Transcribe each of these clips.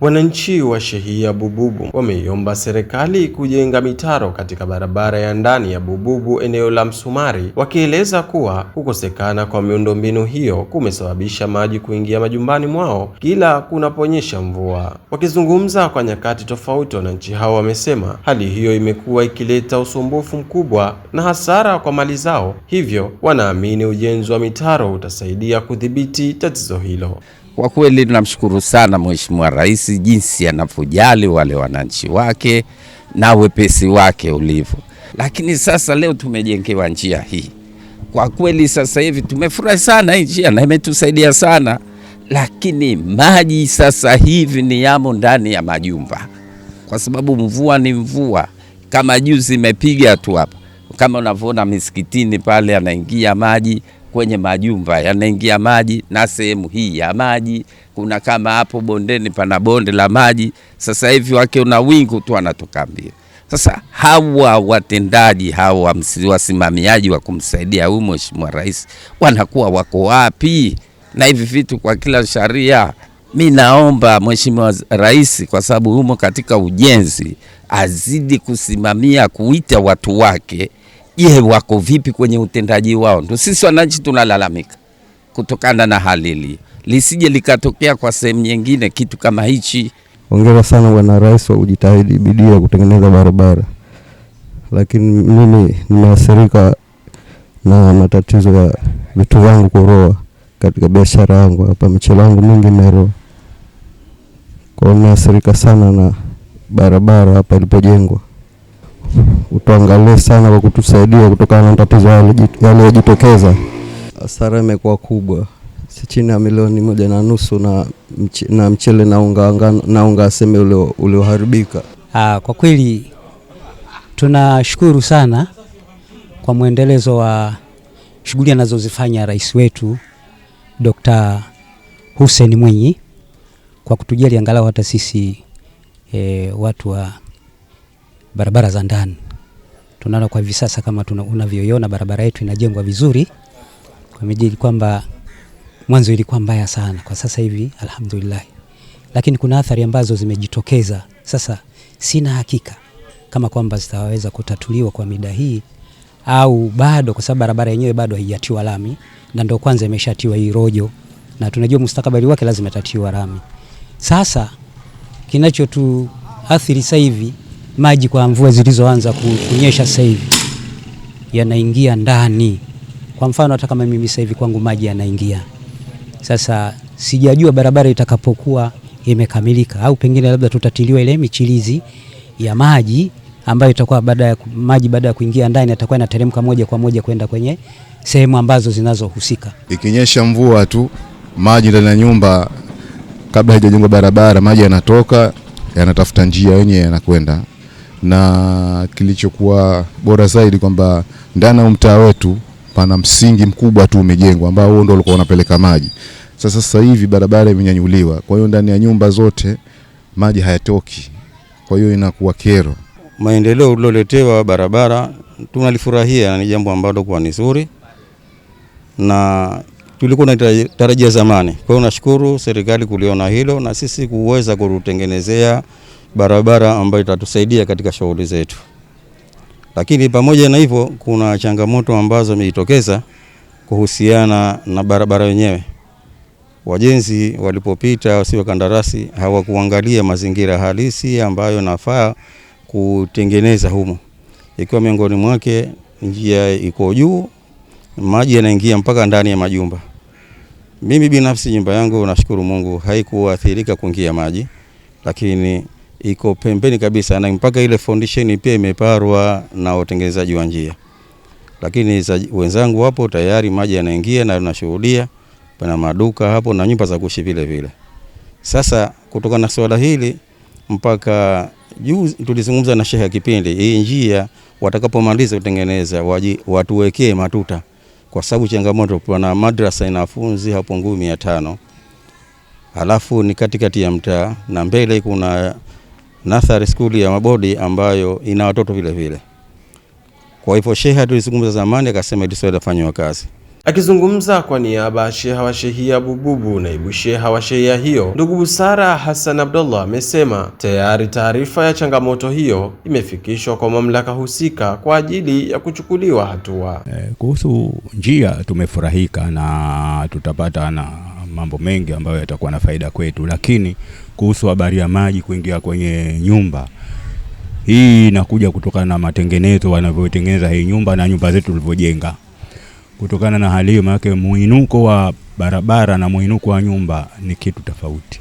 Wananchi wa shehia Bububu wameiomba serikali kujenga mitaro katika barabara ya ndani ya Bububu eneo la Msumari, wakieleza kuwa kukosekana kwa miundombinu hiyo kumesababisha maji kuingia majumbani mwao kila kunaponyesha mvua. Wakizungumza kwa nyakati tofauti, wananchi hao wamesema hali hiyo imekuwa ikileta usumbufu mkubwa na hasara kwa mali zao, hivyo wanaamini ujenzi wa mitaro utasaidia kudhibiti tatizo hilo. Kwa kweli tunamshukuru sana Mheshimiwa Rais jinsi anavyojali wale wananchi wake na wepesi wake ulivyo. Lakini sasa leo tumejengewa njia hii. Kwa kweli sasa hivi tumefurahi sana hii njia na imetusaidia sana. Lakini maji sasa hivi ni yamo ndani ya majumba. Kwa sababu mvua ni mvua. Kama juzi imepiga tu hapa. Kama unavyoona misikitini pale yanaingia maji, kwenye majumba yanaingia maji, na sehemu hii ya maji. Kuna kama hapo bondeni pana bonde la maji. Sasa hivi wakiona wingu tu wanatoka mbio. Sasa hawa watendaji, hawa wasimamiaji wa kumsaidia huyu Mheshimiwa Rais wanakuwa wako wapi? Na hivi vitu kwa kila sharia, mimi naomba Mheshimiwa Rais, kwa sababu humo katika ujenzi, azidi kusimamia, kuita watu wake. Je, wako vipi kwenye utendaji wao? Ndio sisi wananchi tunalalamika kutokana na hali hili. Lisije likatokea kwa sehemu nyingine kitu kama hichi. Hongera sana Bwana Rais wa kujitahidi bidii ya kutengeneza barabara. Lakini mimi nimeathirika na matatizo ya vitu vangu kuroa katika biashara yangu hapa, michele yangu mingi imeroa. Kwa hiyo nimeathirika sana na barabara hapa ilipojengwa. Utuangalie sana kwa kutusaidia kutokana na tatizo yaliyojitokeza. Hasara imekuwa kubwa, si chini ya milioni 1.5 na mchele na unga seme ulioharibika. Kwa kweli tunashukuru sana kwa muendelezo wa shughuli anazozifanya rais wetu Dr. Hussein Mwinyi kwa kutujali angalau hata sisi watu wa barabara za ndani. Tunaona kwa hivi sasa kama unavyoiona barabara yetu inajengwa vizuri. Kwa mjili kwamba mwanzo ilikuwa mbaya sana, kwa sasa hivi alhamdulillah. Lakini kuna athari ambazo zimejitokeza. Sasa sina hakika kama kwamba zitaweza kutatuliwa kwa mida hii au bado, kwa sababu barabara yenyewe bado haijatiwa lami na ndio kwanza imeshatiwa hii rojo, na tunajua mustakabali wake lazima itatiwa lami. Sasa kinachotuathiri sasa hivi, maji kwa mvua zilizoanza kunyesha sasa hivi yanaingia ndani. Kwa mfano hata kama mimi sasa hivi kwangu maji yanaingia. Sasa sijajua barabara itakapokuwa imekamilika au pengine labda tutatiliwa ile michilizi ya maji ambayo itakuwa baada ya kuingia ndani atakuwa inateremka moja kwa moja kwenda kwenye sehemu ambazo zinazohusika. Ikinyesha mvua tu, maji ndani ya nyumba kabla haijajengwa barabara, maji yanatoka yanatafuta njia yenyewe yanakwenda. Na kilichokuwa bora zaidi kwamba ndani ya mtaa wetu pana msingi mkubwa tu umejengwa ambao huo ndio ulikuwa unapeleka maji. Sasa hivi barabara imenyanyuliwa, kwa hiyo ndani ya nyumba zote maji hayatoki. Kwa hiyo inakuwa kero. Maendeleo uliloletewa barabara tunalifurahia, ni jambo ambalo kwa nzuri na tulikuwa tunatarajia zamani. Kwa hiyo nashukuru serikali kuliona hilo na sisi kuweza kutengenezea barabara ambayo itatusaidia katika shughuli zetu. Lakini pamoja na hivyo kuna changamoto ambazo zimejitokeza kuhusiana na barabara yenyewe. Wajenzi walipopita, wasiwa kandarasi, hawakuangalia mazingira halisi ambayo nafaa kutengeneza humo. Ikiwa miongoni mwake njia iko juu, maji yanaingia mpaka ndani ya majumba. Mimi binafsi nyumba yangu nashukuru Mungu haikuathirika kuingia maji, lakini iko pembeni kabisa na mpaka ile foundation pia imeparwa na utengenezaji wa njia. Lakini wenzangu hapo tayari maji yanaingia na tunashuhudia pana maduka hapo na nyumba za kuishi vile vile. Sasa kutokana na swala hili mpaka juu tulizungumza na shehe kipindi hii njia watakapomaliza kutengeneza watuwekee matuta, kwa sababu changamoto pana madrasa inafunzi hapo 500. Halafu ni katikati ya mtaa na mbele kuna Nursery School ya Mabodi ambayo ina watoto vile vile. Kwa hivyo shehe tulizungumza zamani akasema ili swala lifanywe kazi. Akizungumza kwa niaba ya sheha wa shehia Bububu, naibu sheha wa shehia hiyo ndugu Busara Hassan Abdullah amesema tayari taarifa ya changamoto hiyo imefikishwa kwa mamlaka husika kwa ajili ya kuchukuliwa hatua. Kuhusu njia tumefurahika na tutapata na mambo mengi ambayo yatakuwa na faida kwetu, lakini kuhusu habari ya maji kuingia kwenye nyumba, hii inakuja kutokana na matengenezo wanavyotengeneza hii nyumba na nyumba zetu tulivyojenga. Kutokana na hali hiyo, maana muinuko wa barabara na muinuko wa nyumba ni kitu tofauti.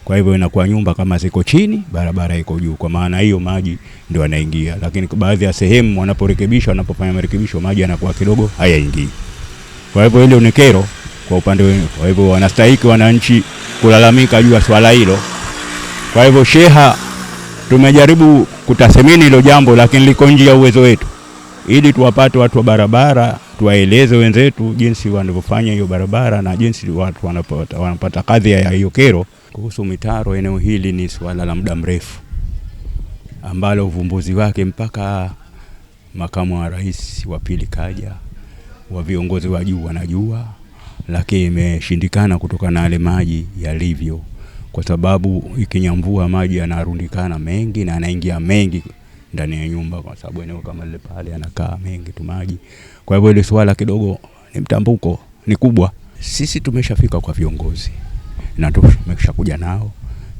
Kwa hivyo inakuwa nyumba kama ziko chini, barabara iko juu. Kwa maana hiyo maji ndio yanaingia, lakini baadhi ya sehemu wanaporekebisha, wanapofanya marekebisho, maji yanakuwa kidogo hayaingii. Kwa hivyo ile ni kero kwa upande wenu. Kwa hivyo wanastahili wananchi kulalamika juu ya swala hilo. Kwa hivyo sheha tumejaribu kutathmini hilo jambo, lakini liko nje ya uwezo wetu. Ili tuwapate watu wa barabara, tuwaeleze wenzetu jinsi wanavyofanya hiyo barabara na jinsi watu wanapata kadhi ya hiyo kero. Kuhusu mitaro, eneo hili ni swala la muda mrefu ambalo uvumbuzi wake mpaka makamu wa rais wa pili kaja, wa viongozi wa juu wanajua, lakini imeshindikana kutokana na yale maji yalivyo, kwa sababu ikinyamvua maji yanarundikana mengi na yanaingia mengi ndani ya nyumba, kwa sababu eneo kama lile pale yanakaa mengi tu maji. Kwa hivyo ile swala kidogo ni mtambuko, ni kubwa. Sisi tumeshafika kwa viongozi na tumeshakuja nao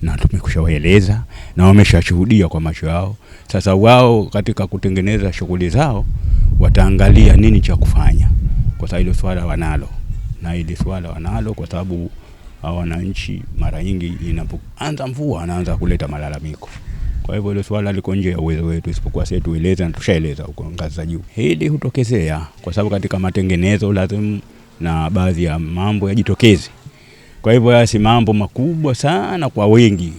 na tumekwishawaeleza na wameshashuhudia kwa macho yao. Sasa wao katika kutengeneza shughuli zao wataangalia nini cha kufanya, kwa sababu ile swala wanalo, na ile swala wanalo kwa sababu wananchi mara nyingi inapoanza mvua anaanza kuleta malalamiko. Kwa hivyo ile swala liko nje ya uwezo wetu, isipokuwa sisi tueleze na tushaeleza huko ngazi za juu. Hili hutokezea kwa sababu katika matengenezo lazima na baadhi ya mambo yajitokeze. Kwa hivyo haya si mambo makubwa sana kwa wengi.